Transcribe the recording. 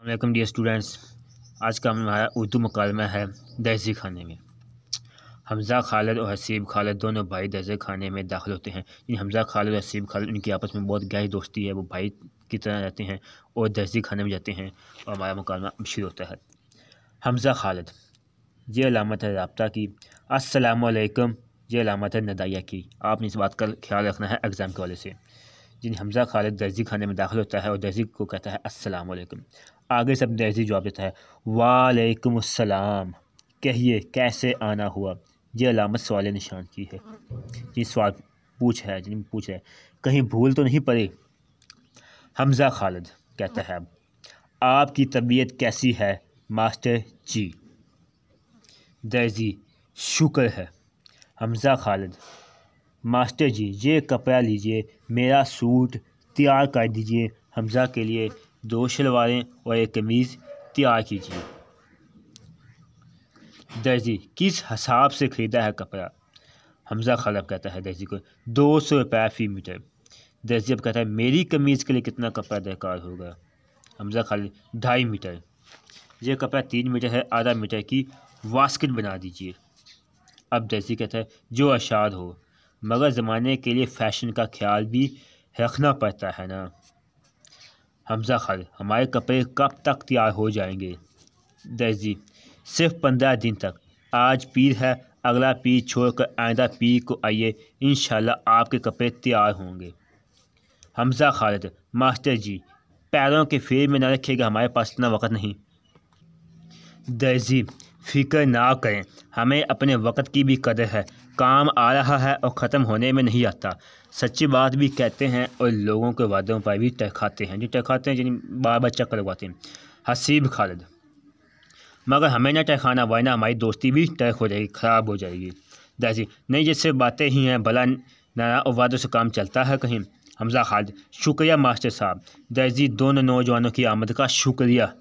Welcome dear students. आज का हमारा उर्दू मुकालमा है दर्जी खाने में। हमज़ा खालिद और हसीब खालिद दोनों भाई दर्जी खाने में दाखिल होते हैं। हमज़ा खालिद और हसीब खालिद उनकी आपस में बहुत गहरी दोस्ती है, वो भाई की तरह रहते हैं और दर्जी खाने में जाते हैं और हमारा मुकालमा शुरू होता है। हमज़ा खालिद, ये अलामत है राब्ता की। अस्सलामु अलैकुम, ये अलामत है नदाया की। आपने इस बात का ख्याल रखना है एग्ज़ाम के वाले से। हमज़ा खालिद दर्जी खाने में दाखिल होता है और दर्जी को कहता है अस्सलामु अलैकुम। आगे सब दर्जी जवाब देता है वालेकुम अस्सलाम, कहिए कैसे आना हुआ। ये अलामत सवाल निशान की है। ये सवाल पूछ है कहीं भूल तो नहीं पड़ी। हमज़ा खालिद कहता है आपकी तबीयत कैसी है मास्टर जी। दर्जी शुक्र है। हमज़ा खालिद मास्टर जी ये कपड़ा लीजिए, मेरा सूट तैयार कर दीजिए। हमज़ा के लिए 2 शलवारें और एक कमीज़ तैयार कीजिए। दर्जी किस हिसाब से ख़रीदा है कपड़ा। हमज़ा खालिद कहता है दर्जी को 200 रुपये फ़ी मीटर। दर्जी अब कहता है मेरी कमीज़ के लिए कितना कपड़ा दरकार होगा। हमज़ा खालिद 2.5 मीटर। ये कपड़ा 3 मीटर है, आधा मीटर की वास्किट बना दीजिए। अब दर्जी कहता है जो आशाद हो, मगर ज़माने के लिए फ़ैशन का ख्याल भी रखना पड़ता है ना। हमज़ा खालिद हमारे कपड़े कब तक तैयार हो जाएंगे। दर्जी सिर्फ 15 दिन तक। आज पीर है, अगला पीर छोड़कर आइंदा पीर को आइए, इंशाल्लाह आपके कपड़े तैयार होंगे। हमज़ा खालिद मास्टर जी पैरों के फेर में न रखिएगा, हमारे पास इतना वक़्त नहीं। दर्जी फ़िक्र ना करें, हमें अपने वक़्त की भी कदर है। काम आ रहा है और ख़त्म होने में नहीं आता। सच्ची बात भी कहते हैं और लोगों के वादों पर भी टरखाते हैं। जो टरखाते हैं जिन्हें बार बार चक्कर लगवाते हैं। हसीब खालिद मगर हमें ना टरखाना, वरना हमारी दोस्ती भी तर्क हो जाएगी, ख़राब हो जाएगी। दर्जी नहीं, ये सिर्फ बातें ही हैं, भला नारा और वादों से काम चलता है कहीं। हमज़ा खालिद शुक्रिया मास्टर साहब। दर्जी दोनों नौजवानों की आमद का शुक्रिया।